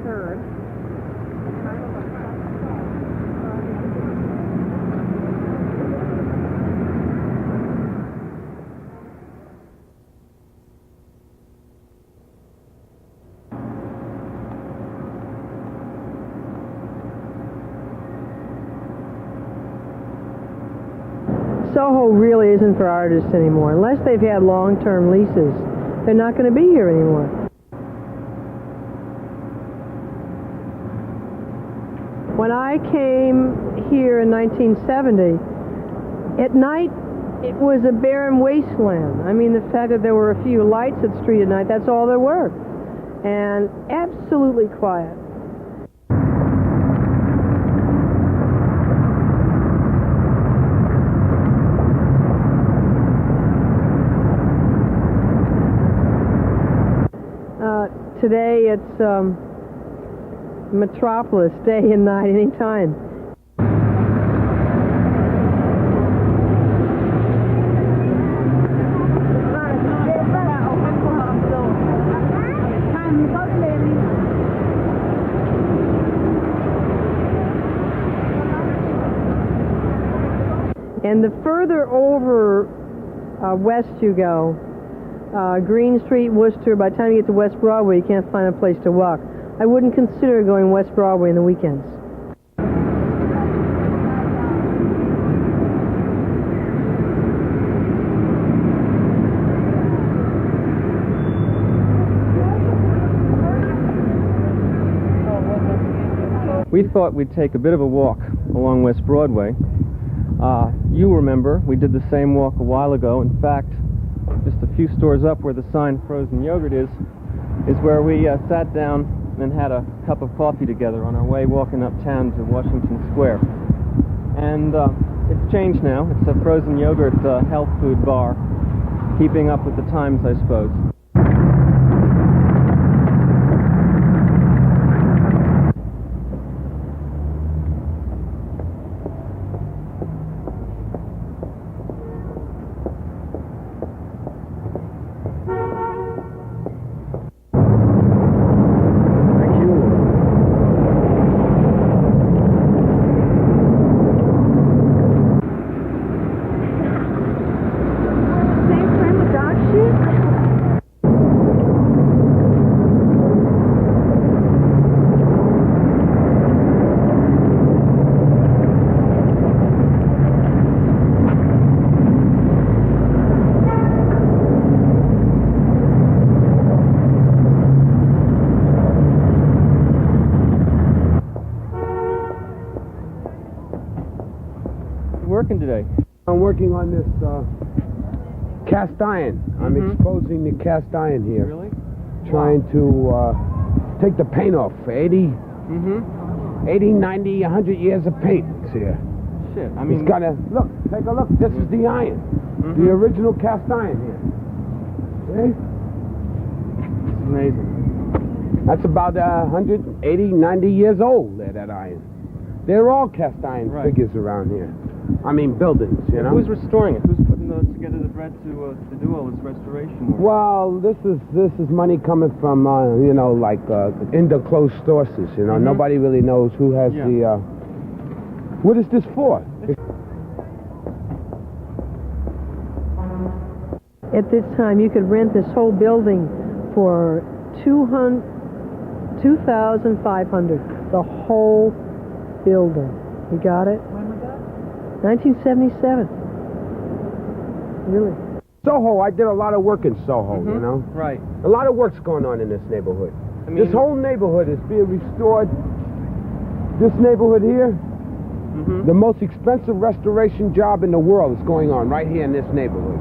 3rd. Soho really isn't for artists anymore. Unless they've had long-term leases, they're not going to be here anymore. When I came here in 1970, at night it was a barren wasteland. I mean, the fact that there were a few lights at the street at night, that's all there were. And absolutely quiet. Today it's metropolis, day and night, anytime. And the further over west you go, Green Street, Worcester, by the time you get to West Broadway, you can't find a place to walk. I wouldn't consider going West Broadway in the weekends. We thought we'd take a bit of a walk along West Broadway. You remember, we did the same walk a while ago. In fact, just a few stores up where the sign Frozen Yogurt is where we sat down and had a cup of coffee together on our way walking uptown to Washington Square. And it's changed now. It's a Frozen Yogurt health food bar, keeping up with the times, I suppose. Working today? I'm working on this cast iron. I'm exposing the cast iron here. Really? Trying to take the paint off. 80, 90, 100 years of paint. It's here. Shit, I mean... It's gotta, look, take a look. This is the iron. The original cast iron here. See? It's amazing. That's about 180, 90 years old, that iron. They're all cast iron figures around here. I mean, buildings, you know? Who's restoring it? Who's putting together the bread to do all this restoration work? Well, this is money coming from, you know, like closed sources, you know? Nobody really knows who has the... What is this for? At this time, you could rent this whole building for $2,500. The whole building. You got it? 1977. Really? Soho, I did a lot of work in Soho, you know? Right. A lot of work's going on in this neighborhood. I mean, this whole neighborhood is being restored. This neighborhood here, the most expensive restoration job in the world is going on right here in this neighborhood.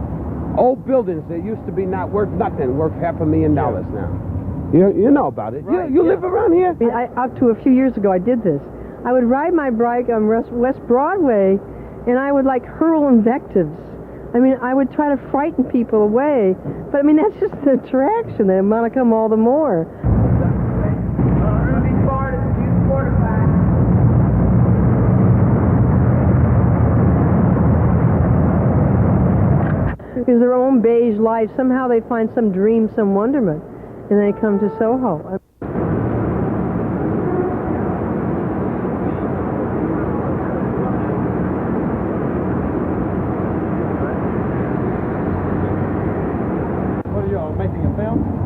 Old buildings that used to be not worth nothing, worth $500,000 now. You know about it. Right. You live around here? I mean, up to a few years ago, I did this. I would ride my bike on West Broadway, and I would like hurl invectives. I mean, I would try to frighten people away, but I mean, that's just an attraction. They want to come all the more. Because their own beige life, somehow they find some dream, some wonderment, and they come to Soho.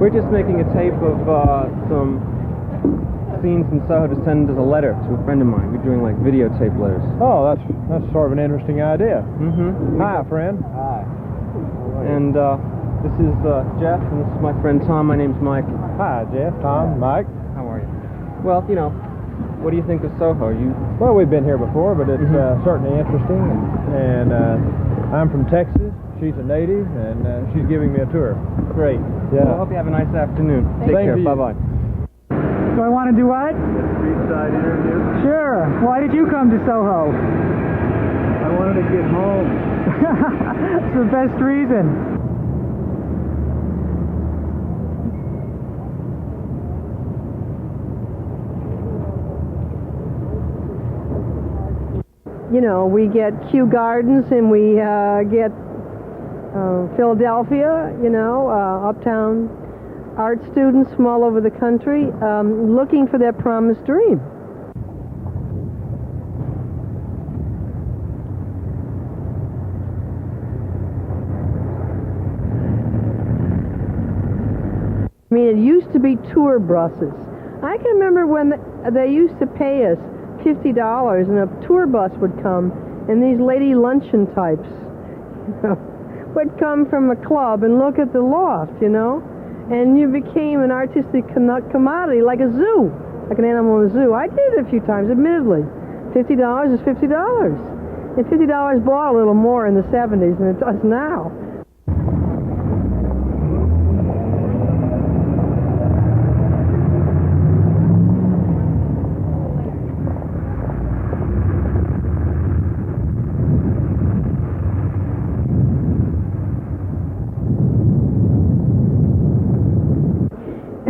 We're just making a tape of some scenes in Soho to send as a letter to a friend of mine. We're doing like videotape letters. Oh, that's sort of an interesting idea. Mm-hmm. Hi, friend. Hi. And this is Jeff, and this is my friend Tom. My name's Mike. Hi, Jeff, Tom, Mike. How are you? Well, you know, what do you think of Soho? Well, we've been here before, but it's certainly interesting. And I'm from Texas. She's a native, and she's giving me a tour. Great. Yeah. Well, I hope you have a nice afternoon. Take Same care. to you. Bye-bye. Do I want to do what? Streetside interview. Sure. Why did you come to Soho? I wanted to get home. That's the best reason. You know, we get Kew Gardens and we get Philadelphia, you know, uptown art students from all over the country looking for their promised dream. I mean, it used to be tour buses. I can remember when they used to pay us $50 and a tour bus would come, and these lady luncheon types would come from a club and look at the loft, you know, and you became an artistic commodity, like a zoo, like an animal in a zoo. I did it a few times, admittedly. $50 is $50. And $50 bought a little more in the 70s than it does now.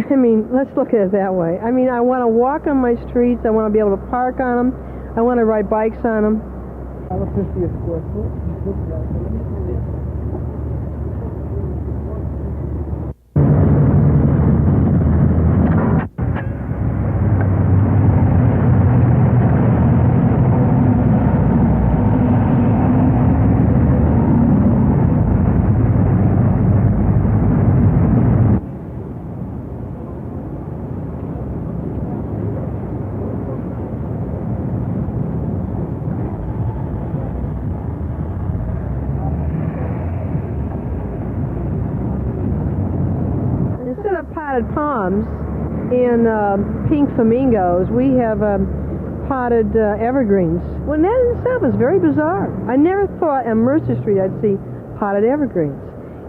I mean, let's look at it that way. I mean, I want to walk on my streets. I want to be able to park on them. I want to ride bikes on them. $1.50 a square foot. Potted palms and pink flamingos, we have potted evergreens. Well, that in itself is very bizarre. I never thought on Mercer Street I'd see potted evergreens.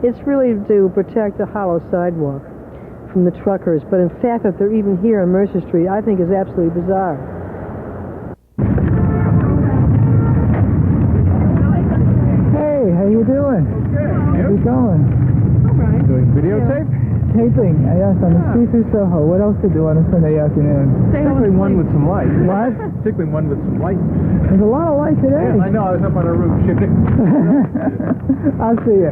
It's really to protect the hollow sidewalk from the truckers, but in fact that they're even here on Mercer Street, I think is absolutely bizarre. Hey, how you doing? Good. How's it going? Doing videotape? Taping. Yes, on the street through Soho. What else to do on a Sunday afternoon? Particularly one with some light. What? Particularly one with some light. There's a lot of light today. Yeah, I know. I was up on a roof shooting. I'll see you.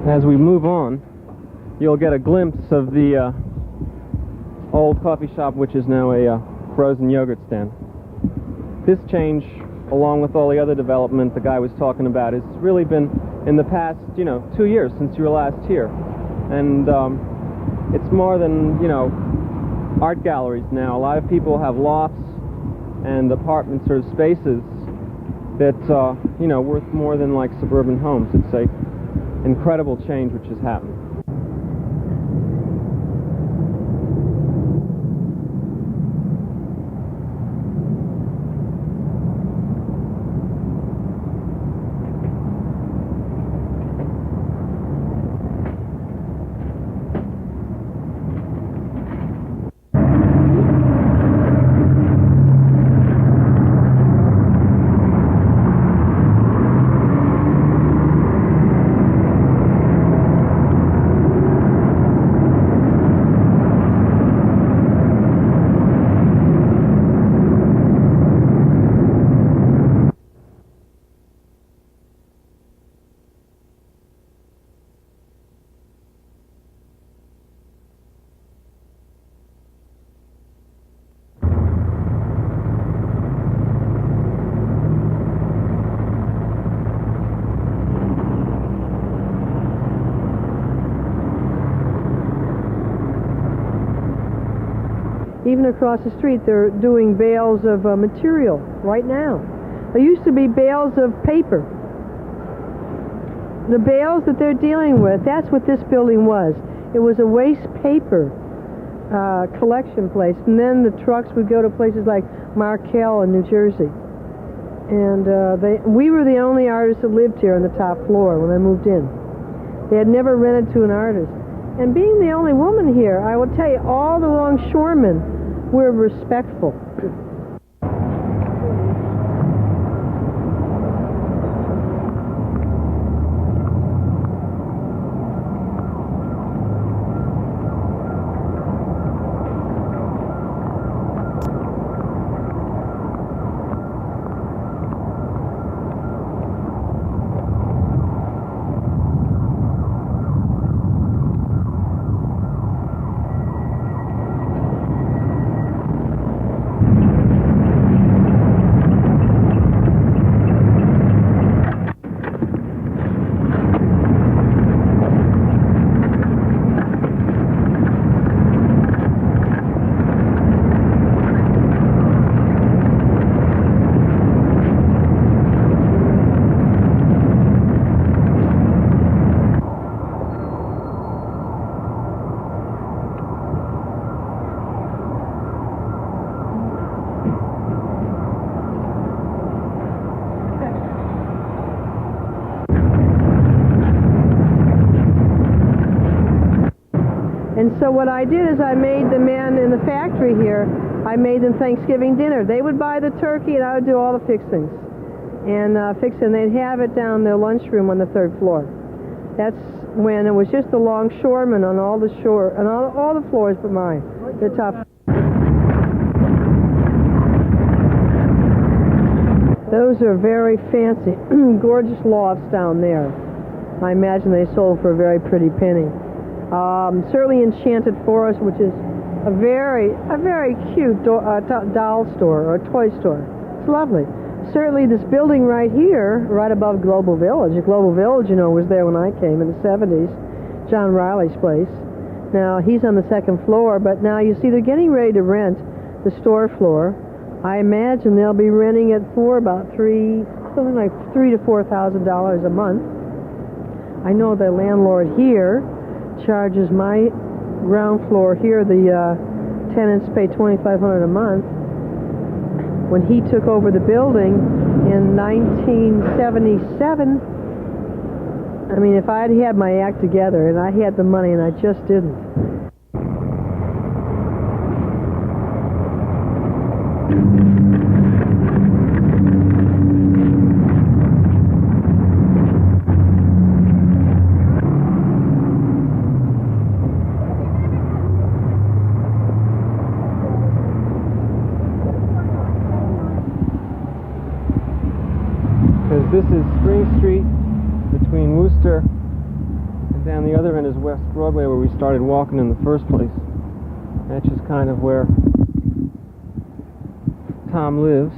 As we move on, you'll get a glimpse of the old coffee shop, which is now a frozen yogurt stand. This change, along with all the other development the guy was talking about, has really been in the past, 2 years since you were last here. And it's more than, art galleries now. A lot of people have lofts and apartment sort of spaces that, worth more than like suburban homes. It's a incredible change which has happened. Even across the street, they're doing bales of material right now. There used to be bales of paper. The bales that they're dealing with, that's what this building was. It was a waste paper collection place, and then the trucks would go to places like Markel in New Jersey. And we were the only artists that lived here on the top floor when I moved in. They had never rented to an artist. And being the only woman here, I will tell you, all the longshoremen were respectful. And so what I did is I made the men in the factory here, I made them Thanksgiving dinner. They would buy the turkey and I would do all the fixings. And they'd have it down their lunchroom on the 3rd floor. That's when it was just the longshoremen on all the shore, and all the floors but mine, the top. Those are very fancy, gorgeous lofts down there. I imagine they sold for a very pretty penny. Certainly Enchanted Forest, which is a very cute doll store or toy store. It's lovely. Certainly this building right here, right above Global Village. Global Village, you know, was there when I came in the 70s. John Riley's place. Now he's on the 2nd floor, but now you see they're getting ready to rent the store floor. I imagine they'll be renting it for about something like $3,000 to $4,000 a month. I know the landlord here charges my ground floor here, the tenants pay $2,500 a month. When he took over the building in 1977, I mean, if I'd had my act together and I had the money and I just didn't. This is Spring Street between Worcester, and down the other end is West Broadway, where we started walking in the first place. That's just kind of where Tom lives.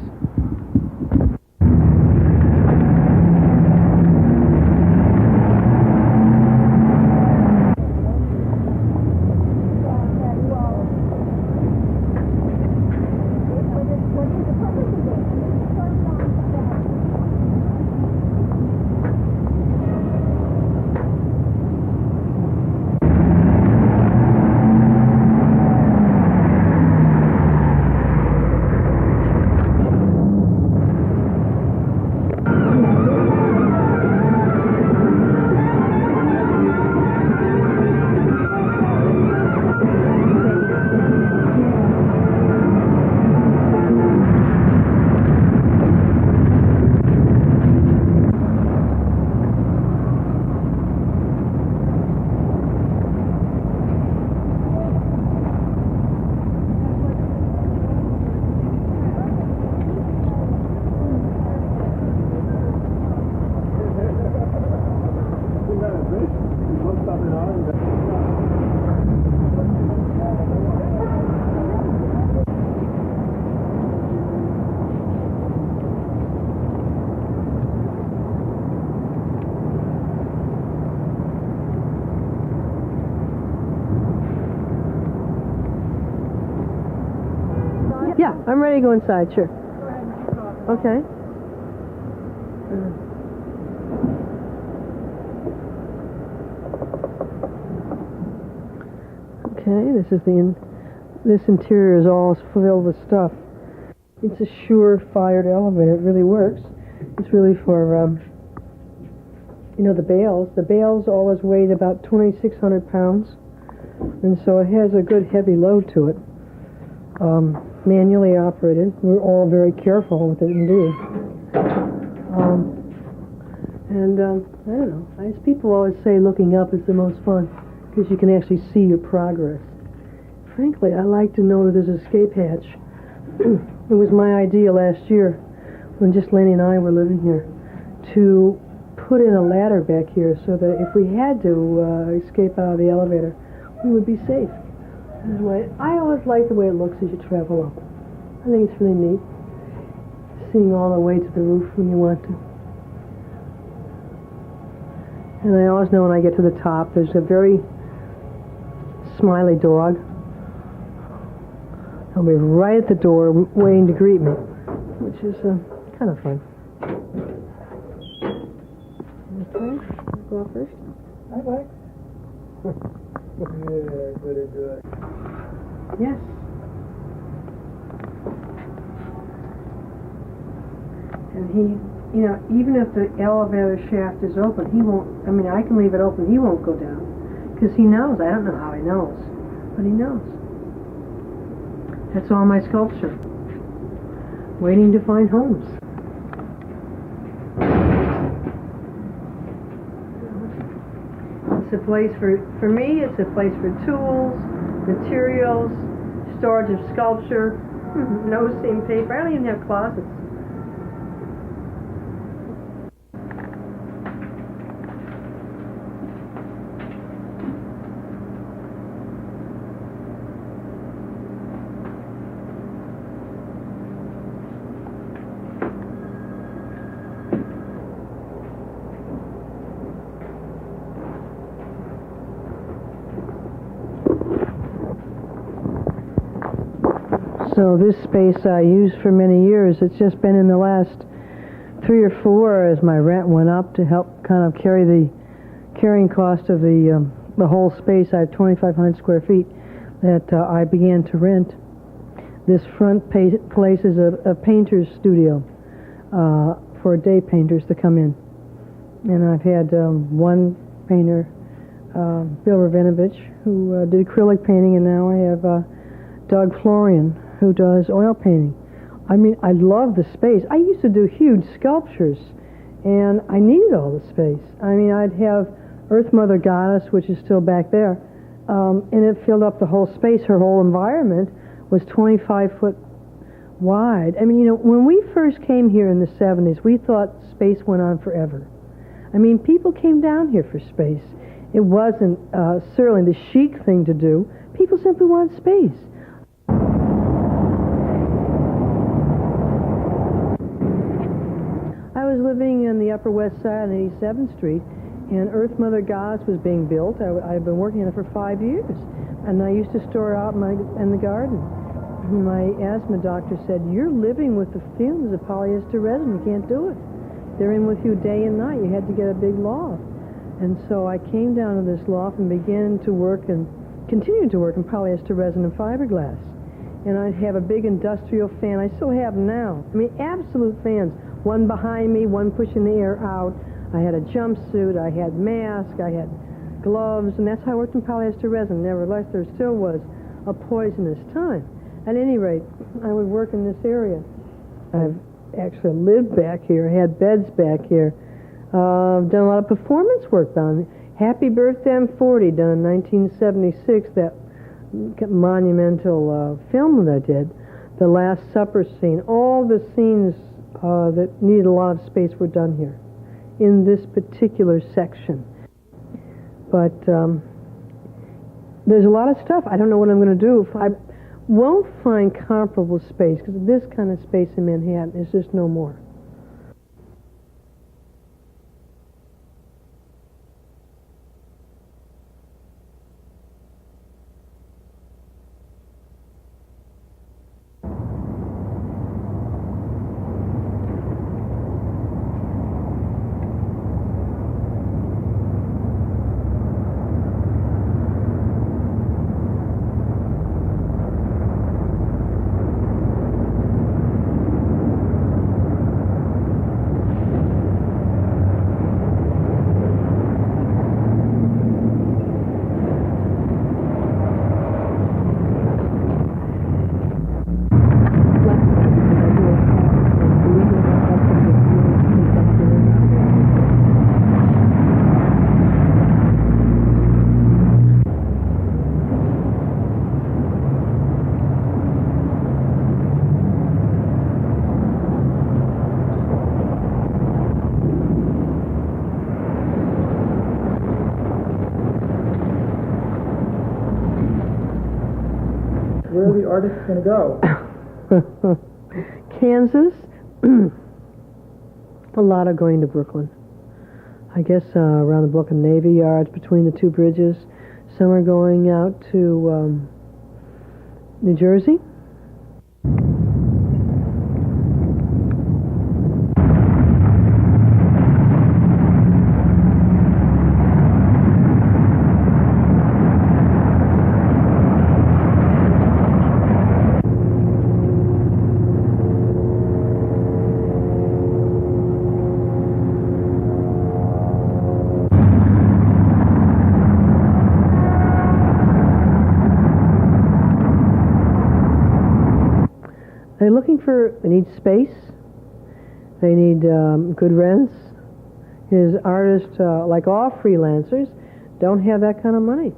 Yeah, I'm ready to go inside, sure. Okay. Okay, this interior is all filled with stuff. It's a sure-fired elevator. It really works. It's really for, the bales. The bales always weighed about 2,600 pounds, and so it has a good heavy load to it. Manually operated. We're all very careful with it indeed. I don't know. As people always say, looking up is the most fun because you can actually see your progress. Frankly, I like to know that there's an escape hatch. It was my idea last year, when just Lenny and I were living here, to put in a ladder back here so that if we had to escape out of the elevator, we would be safe. Anyway, I always like the way it looks as you travel up. I think it's really neat, seeing all the way to the roof when you want to. And I always know when I get to the top, there's a very smiley dog. He'll be right at the door waiting to greet me, which is kind of fun. Okay, I'll go off first. Bye-bye. Yeah, very good. Yes. And even if the elevator shaft is open, he won't, I can leave it open, he won't go down. Because he knows. I don't know how he knows, but he knows. That's all my sculpture. Waiting to find homes. It's a place for me, it's a place for tools, materials, storage of sculpture, no seam paper. I don't even have closets. So this space I used for many years. It's just been in the last 3 or 4 as my rent went up to help kind of carry the carrying cost of the whole space. I have 2,500 square feet that I began to rent. This front place is a painter's studio for day painters to come in. And I've had one painter, Bill Ravinovich, who did acrylic painting, and now I have Doug Florian, who does oil painting. I love the space. I used to do huge sculptures, and I needed all the space. I'd have Earth Mother Goddess, which is still back there, and it filled up the whole space. Her whole environment was 25 foot wide. When we first came here in the 70s, we thought space went on forever. People came down here for space. It wasn't certainly the chic thing to do. People simply wanted space. I was living in the Upper West Side on 87th Street, and Earth Mother Goddess was being built. I've been working on it for 5 years, and I used to store out in the garden. My asthma doctor said, "You're living with the fumes of polyester resin. You can't do it. They're in with you day and night. You had to get a big loft." And so I came down to this loft and began to work and continued to work in polyester resin and fiberglass. And I'd have a big industrial fan. I still have them now. Absolute fans. One behind me, one pushing the air out. I had a jumpsuit, I had mask, I had gloves, and that's how I worked in polyester resin. Nevertheless, there still was a poisonous time. At any rate, I would work in this area. I've actually lived back here, had beds back here. I've done a lot of performance work down. Happy Birthday, I'm 40, done in 1976, that monumental film that I did. The Last Supper scene. All the scenes that needed a lot of space were done here, in this particular section. But there's a lot of stuff. I don't know what I'm going to do. I won't find comparable space, because this kind of space in Manhattan is just no more. Where are the artists going to go? Kansas. A lot are going to Brooklyn. I guess around the Brooklyn Navy Yards, between the two bridges. Some are going out to New Jersey. They're looking for, they need space, they need good rents. His artists, like all freelancers, don't have that kind of money.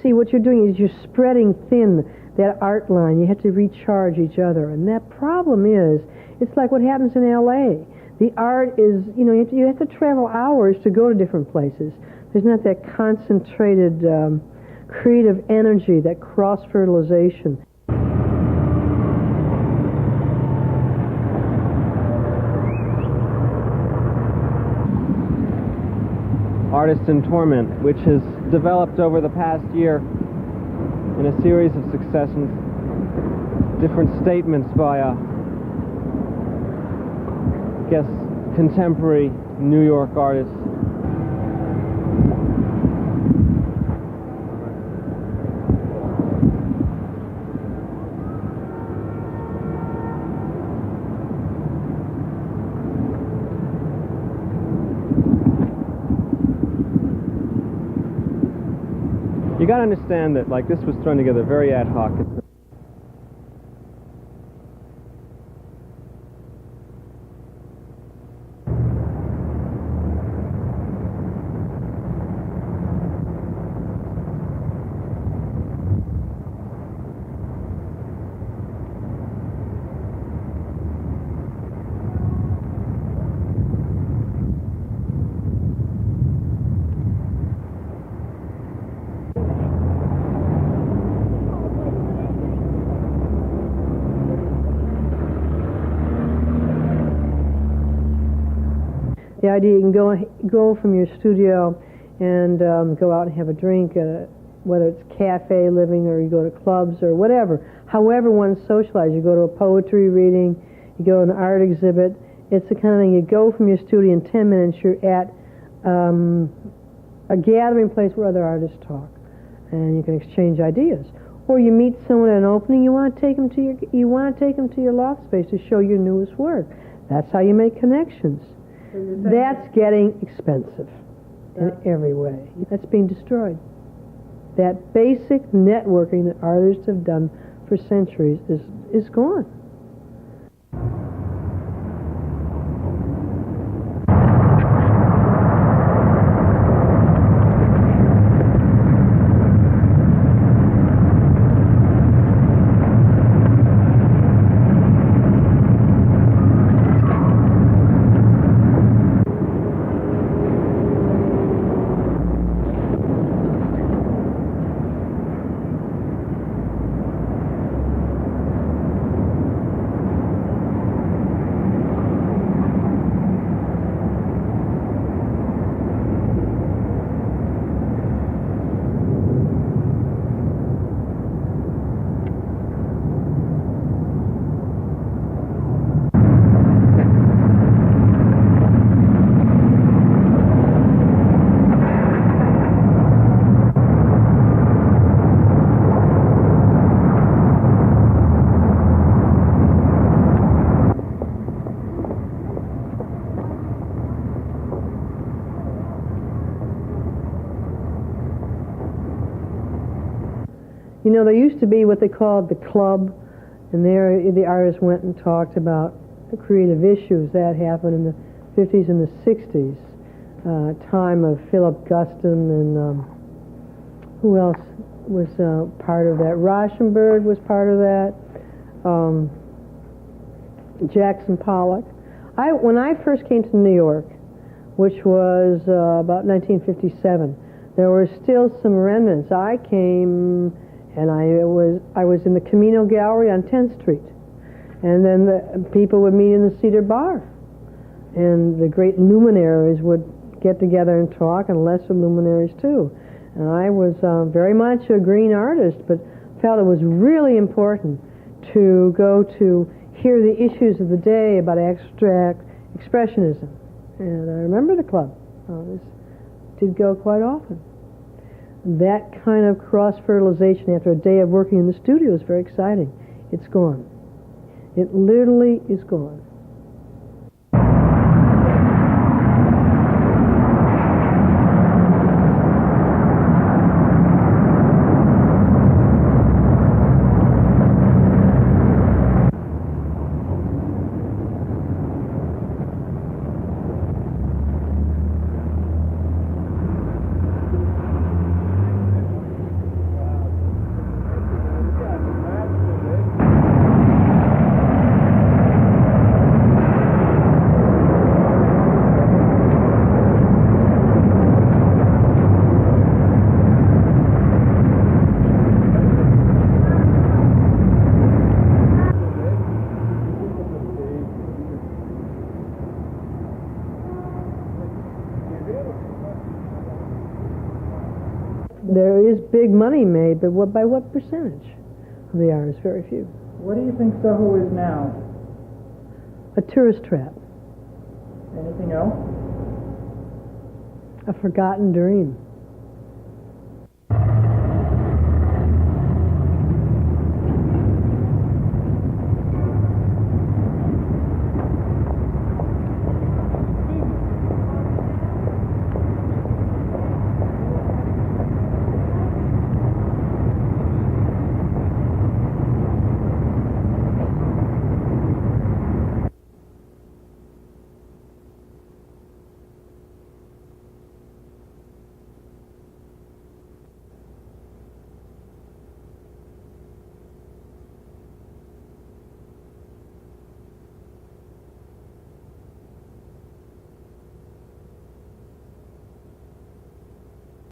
See, what you're doing is you're spreading thin that art line. You have to recharge each other. And that problem is, it's like what happens in L.A. The art is, you have to travel hours to go to different places. There's not that concentrated creative energy, that cross-fertilization. Artist in Torment, which has developed over the past year in a series of successions, different statements by I guess contemporary New York artists. You got to understand that, like, this was thrown together very ad hoc. The idea, you can go from your studio and go out and have a drink, whether it's cafe living or you go to clubs or whatever. However one socializes. You go to a poetry reading, you go to an art exhibit. It's the kind of thing, you go from your studio in 10 minutes, you're at a gathering place where other artists talk. And you can exchange ideas. Or you meet someone at an opening, you want to take them to your loft space to show your newest work. That's how you make connections. That's getting expensive in every way. That's being destroyed. That basic networking that artists have done for centuries is gone. You know, there used to be what they called the club, and there the artists went and talked about the creative issues. That happened in the 50s and the 60s, time of Philip Guston and who else was part of that? Rauschenberg was part of that. Jackson Pollock. When I first came to New York, which was about 1957, there were still some remnants. I came and I was in the Camino Gallery on 10th Street, and then the people would meet in the Cedar Bar, and the great luminaries would get together and talk, and lesser luminaries too. And I was very much a green artist, but felt it was really important to go to hear the issues of the day about abstract expressionism. And I remember the club. I did go quite often. That kind of cross-fertilization after a day of working in the studio is very exciting. It's gone. It literally is gone. There is big money made, but by what percentage of the artists? Very few. What do you think Soho is now? A tourist trap. Anything else? A forgotten dream.